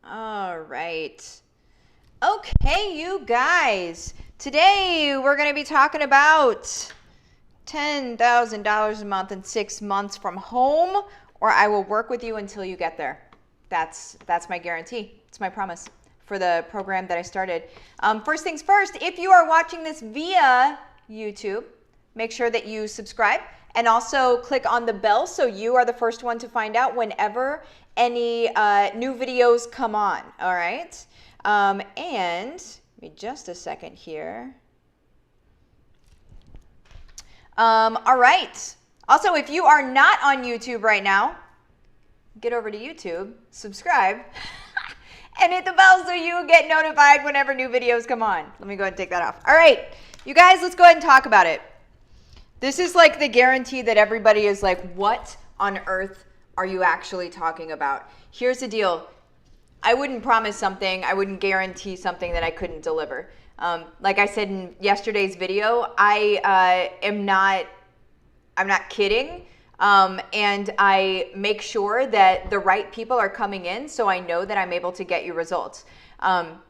All right. Okay, you guys. Today we're going to be talking about $10,000 a month in 6 months from home, or I will work with you until you get there. That's my guarantee. It's my promise for the program that I started. First things first, if you are watching this via YouTube, make sure that you subscribe and also click on the bell so you are the first one to find out whenever any new videos come on, all right? And give me just a second here. All right. Also, if you are not on YouTube right now, get over to YouTube, subscribe, and hit the bell so you get notified whenever new videos come on. Let me go ahead and take that off. All right, you guys, let's go ahead and talk about it. This is like the guarantee that everybody is like, what on earth are you actually talking about? Here's the deal. I wouldn't promise something. I wouldn't guarantee something that I couldn't deliver. Like I said in yesterday's video, I'm not kidding. And I make sure that the right people are coming in so I know that I'm able to get you results.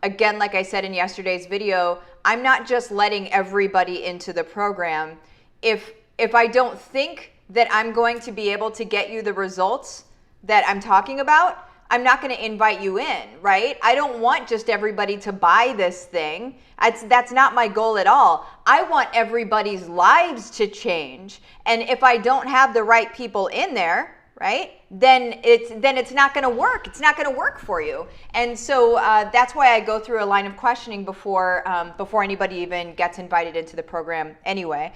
Again, like I said in yesterday's video, I'm not just letting everybody into the program. If I don't think that I'm going to be able to get you the results that I'm talking about, I'm not going to invite you in, right? I don't want just everybody to buy this thing. That's not my goal at all. I want everybody's lives to change. And if I don't have the right people in there, right, then it's not going to work. It's not going to work for you. And so that's why I go through a line of questioning before anybody even gets invited into the program anyway.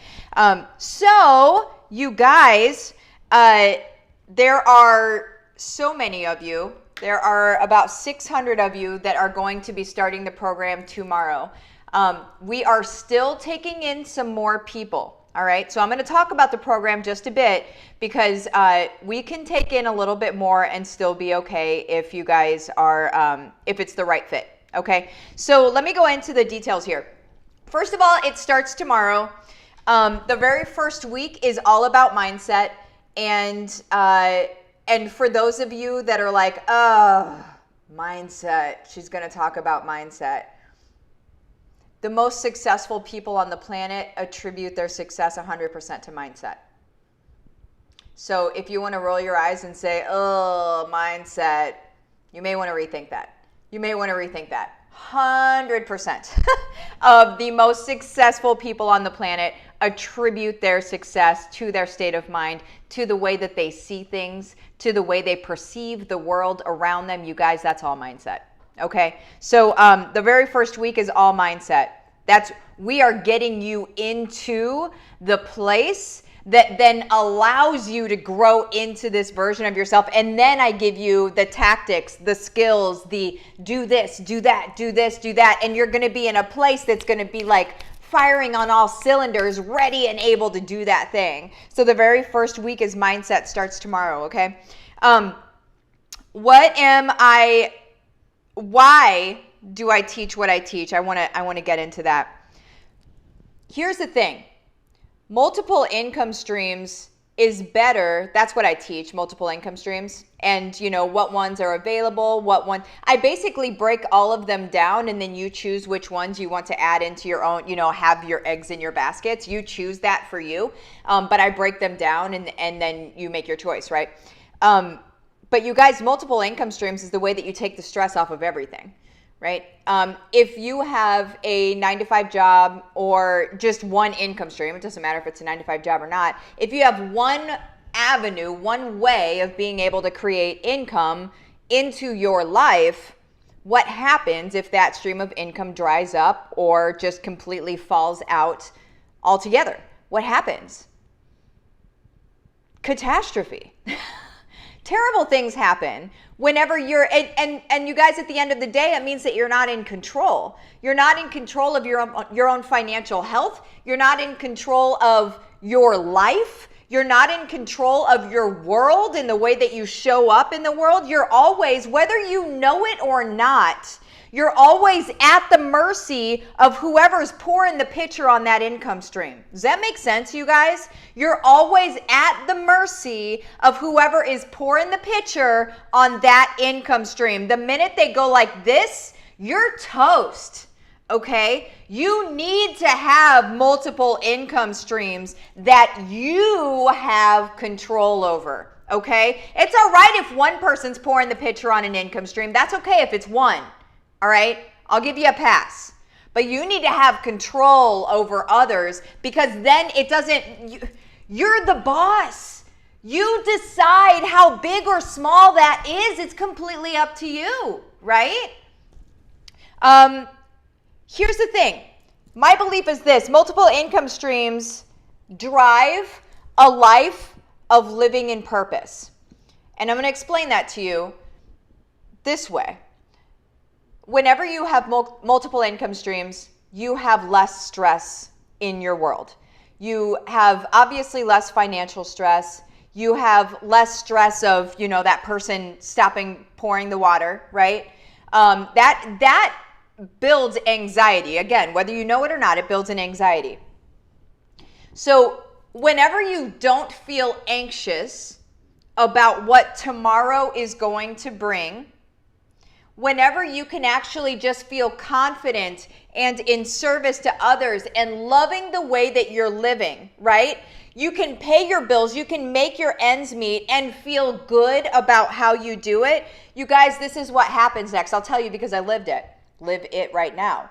So you guys, there are so many of you. There are about 600 of you that are going to be starting the program tomorrow. We are still taking in some more people. All right, so I'm going to talk about the program just a bit because we can take in a little bit more and still be okay if you guys are, if it's the right fit. Okay, so let me go into the details here. First of all, it starts tomorrow. The very first week is all about mindset, and for those of you that are like, oh, mindset, she's going to talk about mindset. The most successful people on the planet attribute their success 100% to mindset. So if you want to roll your eyes and say, oh, mindset, you may want to rethink that. You may want to rethink that. 100% of the most successful people on the planet attribute their success to their state of mind, to the way that they see things, to the way they perceive the world around them. You guys, that's all mindset. Okay, so the very first week is all mindset. We are getting you into the place that then allows you to grow into this version of yourself. And then I give you the tactics, the skills, the do this, do that, do this, do that. And you're going to be in a place that's going to be like firing on all cylinders, ready and able to do that thing. So the very first week is mindset, starts tomorrow, okay? Why do I teach what I teach? I want to get into that. Here's the thing. Multiple income streams is better. That's what I teach, multiple income streams. And you know, what ones are available, I basically break all of them down, and then you choose which ones you want to add into your own, have your eggs in your baskets. You choose that for you. But I break them down and then you make your choice, right? But you guys, multiple income streams is the way that you take the stress off of everything, right? If you have a 9-to-5 job or just one income stream, it doesn't matter if it's a 9-to-5 job or not. If you have one avenue, one way of being able to create income into your life, what happens if that stream of income dries up or just completely falls out altogether? What happens? Catastrophe. Terrible things happen whenever you're, and you guys, at the end of the day, it means that you're not in control. You're not in control of your own financial health. You're not in control of your life. You're not in control of your world and the way that you show up in the world. You're always, whether you know it or not, You're always at the mercy of whoever's pouring the pitcher on that income stream. Does that make sense, you guys? You're always at the mercy of whoever is pouring the pitcher on that income stream. The minute they go like this, you're toast. Okay? You need to have multiple income streams that you have control over. Okay? It's all right if one person's pouring the pitcher on an income stream. That's okay if it's one. All right? I'll give you a pass. But you need to have control over others, because then it doesn't, you're the boss. You decide how big or small that is. It's completely up to you, right? Here's the thing. My belief is this: multiple income streams drive a life of living in purpose. And I'm going to explain that to you this way. Whenever you have multiple income streams, you have less stress in your world. You have obviously less financial stress. You have less stress of, that person stopping pouring the water, right? That builds anxiety. Again, whether you know it or not, it builds an anxiety. So whenever you don't feel anxious about what tomorrow is going to bring, whenever you can actually just feel confident and in service to others and loving the way that you're living, right? You can pay your bills, you can make your ends meet and feel good about how you do it. You guys, this is what happens next. I'll tell you because I live it right now.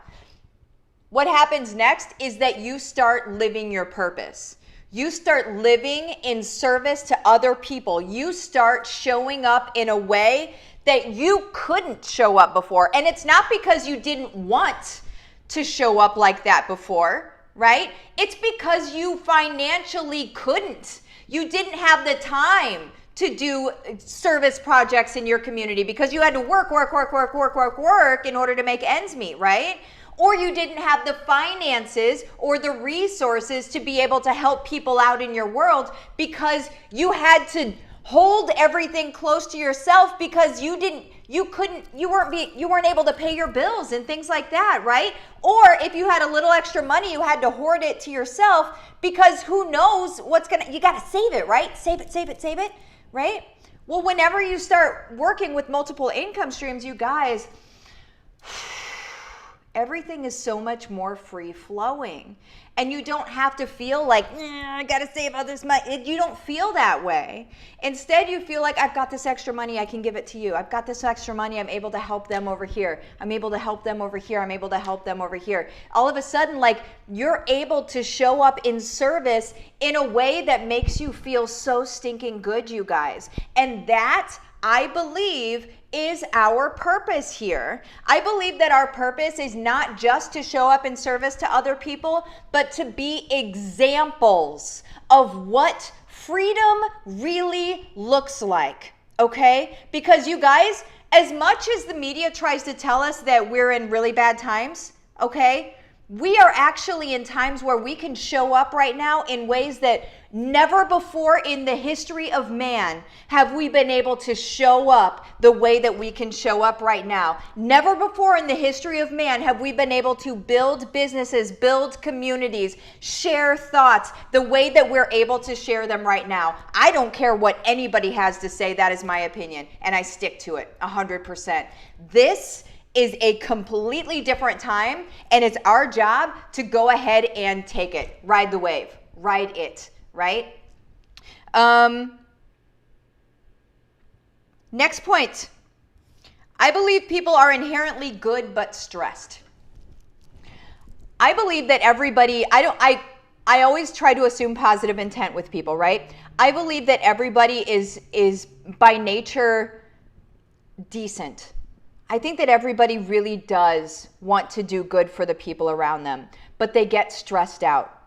What happens next is that you start living your purpose. You start living in service to other people. You start showing up in a way that you couldn't show up before. And it's not because you didn't want to show up like that before, right? It's because you financially couldn't. You didn't have the time to do service projects in your community because you had to work in order to make ends meet, right? Or you didn't have the finances or the resources to be able to help people out in your world because you had to hold everything close to yourself because you weren't able to pay your bills and things like that, right? Or if you had a little extra money, you had to hoard it to yourself because who knows you got to save it, right? Save it, right? Well, whenever you start working with multiple income streams, you guys, everything is so much more free flowing. And you don't have to feel like, I got to save others' money. You don't feel that way. Instead, you feel like, I've got this extra money, I can give it to you. I've got this extra money, I'm able to help them over here. I'm able to help them over here. I'm able to help them over here. All of a sudden, you're able to show up in service in a way that makes you feel so stinking good, you guys. And that, I believe, is our purpose here. I believe that our purpose is not just to show up in service to other people, but to be examples of what freedom really looks like, okay? Because you guys, as much as the media tries to tell us that we're in really bad times, okay, we are actually in times where we can show up right now in ways that never before in the history of man have we been able to show up the way that we can show up right now. Never before in the history of man have we been able to build businesses, build communities, share thoughts the way that we're able to share them right now. I don't care what anybody has to say. That is my opinion, and I stick to it 100%. This is a completely different time, and it's our job to go ahead and take it. Ride the wave. Ride it, right? Next point. I believe people are inherently good but stressed. I believe that everybody, I always try to assume positive intent with people, right? I believe that everybody is by nature decent. I think that everybody really does want to do good for the people around them, but they get stressed out.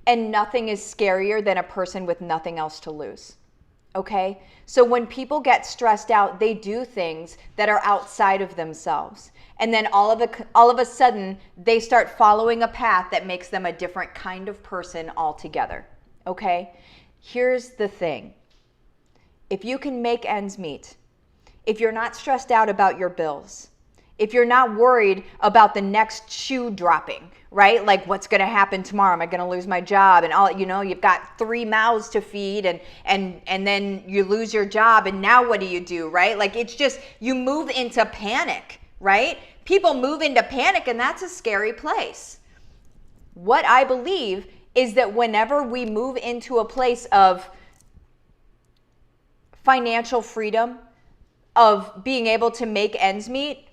And nothing is scarier than a person with nothing else to lose. Okay? So when people get stressed out, they do things that are outside of themselves. And then all of a sudden, they start following a path that makes them a different kind of person altogether. Okay? Here's the thing. If you can make ends meet, if you're not stressed out about your bills, If you're not worried about the next shoe dropping, right? Like what's going to happen tomorrow? Am I going to lose my job? And all, you've got 3 mouths to feed and then you lose your job. And now what do? Right? Like it's just, you move into panic, right? People move into panic and that's a scary place. What I believe is that whenever we move into a place of financial freedom, of being able to make ends meet,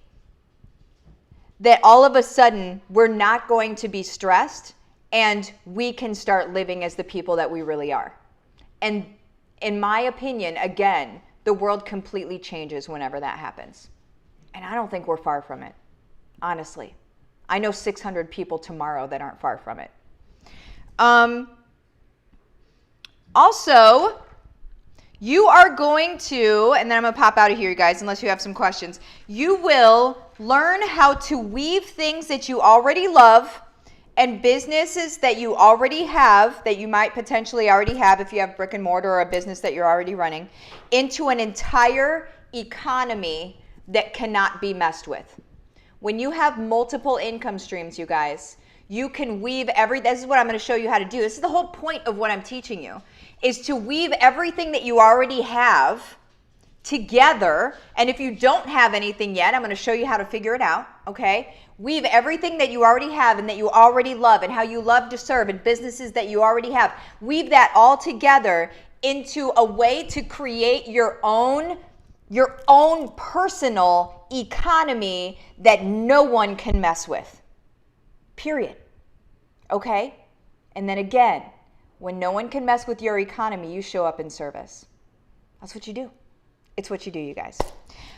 that all of a sudden we're not going to be stressed and we can start living as the people that we really are. And in my opinion, again, the world completely changes whenever that happens. And I don't think we're far from it, honestly. I know 600 people tomorrow that aren't far from it. Also, you are going to, and then I'm going to pop out of here, you guys, unless you have some questions. You will learn how to weave things that you already love and businesses that you already have, that you might potentially already have if you have brick and mortar or a business that you're already running, into an entire economy that cannot be messed with. When you have multiple income streams, you guys, you can weave this is what I'm going to show you how to do. This is the whole point of what I'm teaching you, is to weave everything that you already have together. And if you don't have anything yet, I'm going to show you how to figure it out, okay? Weave everything that you already have and that you already love and how you love to serve and businesses that you already have. Weave that all together into a way to create your own personal economy that no one can mess with. Period. Okay? And then again, when no one can mess with your economy, you show up in service. That's what you do. It's what you do, you guys.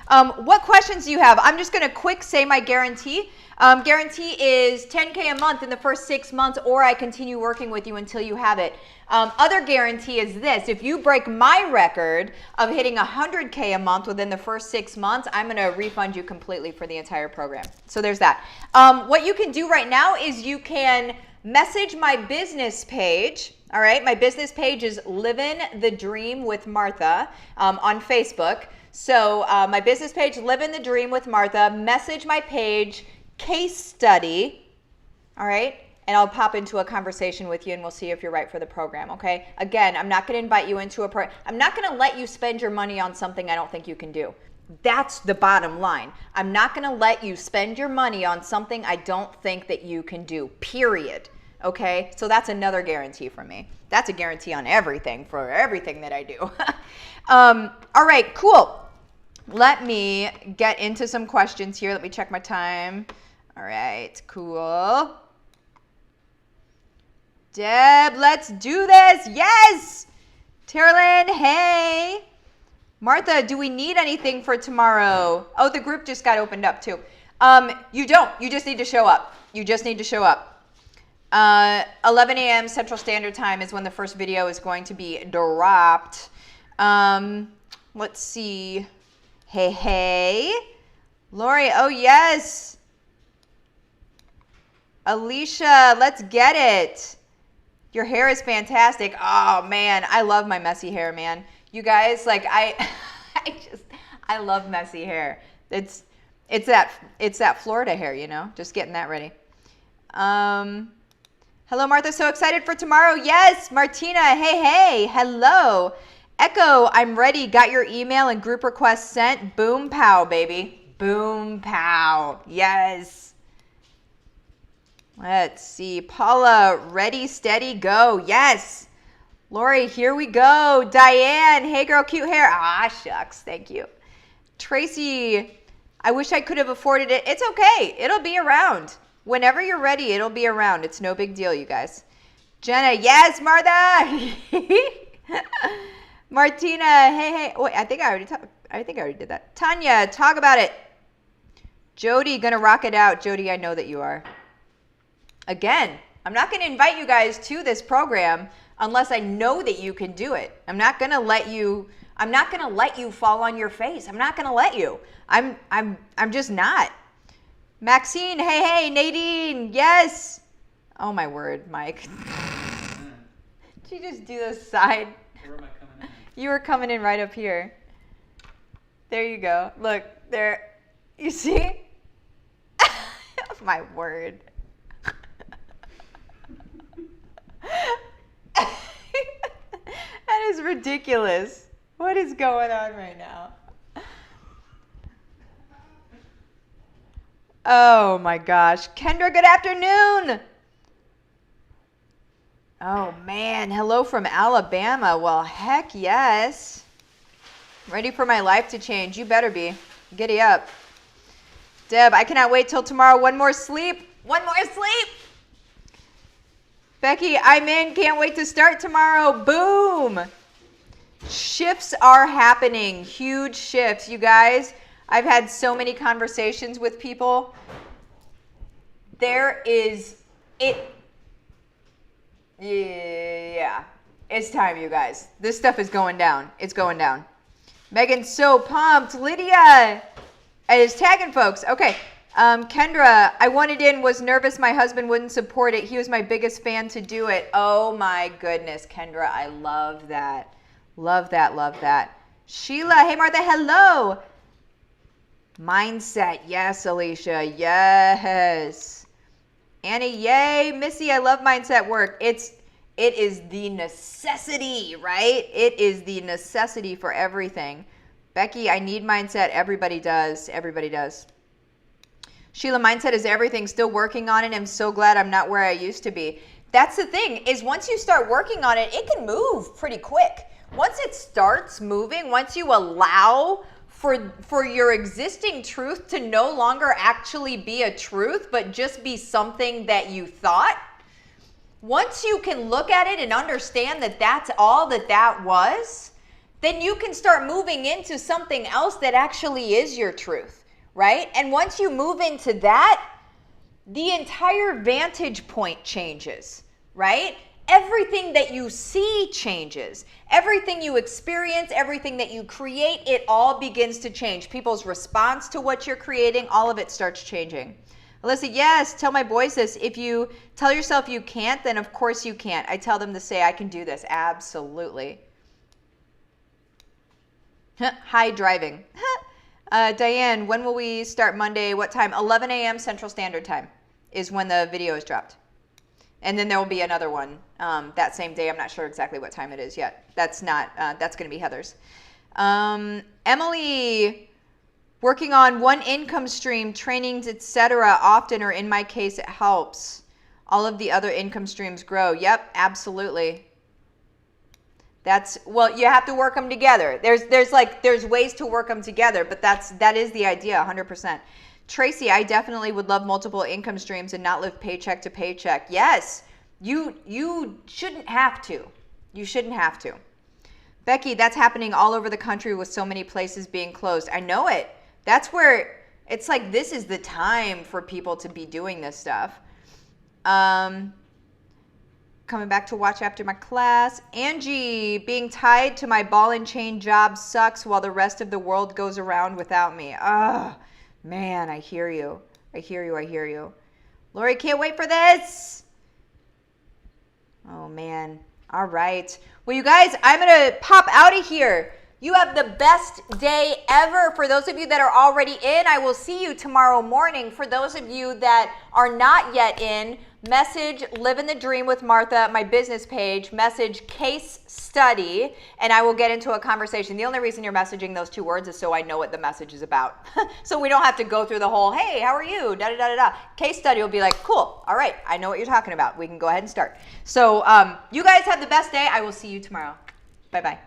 What questions do you have? I'm just going to quick say my guarantee. Guarantee is $10K a month in the first 6 months, or I continue working with you until you have it. Other guarantee is this. If you break my record of hitting $100K a month within the first 6 months, I'm going to refund you completely for the entire program. So there's that. What you can do right now is you can message my business page. All right, my business page is Livin' the Dream with Martha on Facebook. So my business page, Livin' the Dream with Martha, message my page, case study, all right? And I'll pop into a conversation with you and we'll see if you're right for the program, okay? Again, I'm not gonna invite you into I'm not gonna let you spend your money on something I don't think you can do. That's the bottom line. I'm not gonna let you spend your money on something I don't think that you can do, period. Okay, so that's another guarantee for me. That's a guarantee on everything, for everything that I do. All right, cool. Let me get into some questions here. Let me check my time. All right, cool. Deb, let's do this. Yes. Terlyn, hey. Martha, do we need anything for tomorrow? Oh, the group just got opened up too. You don't. You just need to show up. You just need to show up. 11 a.m. Central Standard Time is when the first video is going to be dropped. Let's see. Hey. Lori, oh yes. Alicia, let's get it. Your hair is fantastic. Oh man, I love my messy hair, man. You guys, like I love messy hair. It's that Florida hair, you know, just getting that ready. Hello, Martha. So excited for tomorrow. Yes, Martina. Hey. Hello. Echo, I'm ready. Got your email and group request sent. Boom, pow, baby. Boom, pow. Yes. Let's see. Paula, ready, steady, go. Yes. Lori, here we go. Diane, hey, girl, cute hair. Ah, shucks. Thank you. Tracy, I wish I could have afforded it. It's okay. It'll be around. Whenever you're ready, it'll be around. It's no big deal, you guys. Jenna, yes, Martha. Martina, hey. Wait, I think I already did that. Tanya, talk about it. Jody, gonna rock it out. Jody, I know that you are. Again, I'm not gonna invite you guys to this program unless I know that you can do it. I'm not gonna let you fall on your face. I'm not gonna let you. I'm just not. Maxine, hey, Nadine, yes. Oh my word, Mike. Did you just do the side? Where am I coming in? You were coming in right up here. There you go. Look, there. You see? My word. That is ridiculous. What is going on right now? Oh my gosh. Kendra, good afternoon. Oh man, hello from Alabama. Well, heck yes. Ready for my life to change. You better be. Giddy up. Deb, I cannot wait till tomorrow. One more sleep. One more sleep. Becky, I'm in. Can't wait to start tomorrow. Boom. Shifts are happening. Huge shifts. You guys, I've had so many conversations with people. Yeah. It's time, you guys. This stuff is going down. It's going down. Megan's so pumped. Lydia is tagging folks. Okay. Kendra, I wanted in, was nervous my husband wouldn't support it. He was my biggest fan to do it. Oh my goodness, Kendra, I love that. Love that, love that. Sheila, hey Martha, hello. Mindset, yes, Alicia, yes. Annie, yay. Missy, I love mindset work. It is the necessity, right? It is the necessity for everything. Becky, I need mindset. Everybody does. Everybody does. Sheila, mindset is everything. Still working on it. I'm so glad I'm not where I used to be. That's the thing, is once you start working on it, it can move pretty quick. Once it starts moving, once you allow for your existing truth to no longer actually be a truth, but just be something that you thought, once you can look at it and understand that that's all that was, then you can start moving into something else that actually is your truth, right? And once you move into that, the entire vantage point changes, right? Everything that you see changes. Everything you experience, everything that you create, it all begins to change. People's response to what you're creating, all of it starts changing. Alyssa, yes, tell my boys this. If you tell yourself you can't, then of course you can't. I tell them to say, I can do this. Absolutely. Hi, driving. Diane, when will we start Monday? What time? 11 a.m. Central Standard Time is when the video is dropped. And then there will be another one that same day. I'm not sure exactly what time it is yet. That's going to be Heather's. Emily, working on one income stream, trainings, etc. often, or in my case, it helps. All of the other income streams grow. Yep, absolutely. Well, you have to work them together. There's ways to work them together, but that is the idea, 100%. Tracy, I definitely would love multiple income streams and not live paycheck to paycheck. Yes, you shouldn't have to. You shouldn't have to. Becky, that's happening all over the country with so many places being closed. I know it. That's where it's like this is the time for people to be doing this stuff. Coming back to watch after my class. Angie, being tied to my ball and chain job sucks while the rest of the world goes around without me. Ugh. Man, I hear you. I hear you. Lori, can't wait for this. Oh, man. All right. Well, you guys, I'm going to pop out of here. You have the best day ever. For those of you that are already in, I will see you tomorrow morning. For those of you that are not yet in, message Living the Dream with Martha, my business page, message case study, and I will get into a conversation. The only reason you're messaging those two words is so I know what the message is about. So we don't have to go through the whole, hey, how are you? Da da da da da. Case study will be like, cool. All right. I know what you're talking about. We can go ahead and start. So you guys have the best day. I will see you tomorrow. Bye-bye.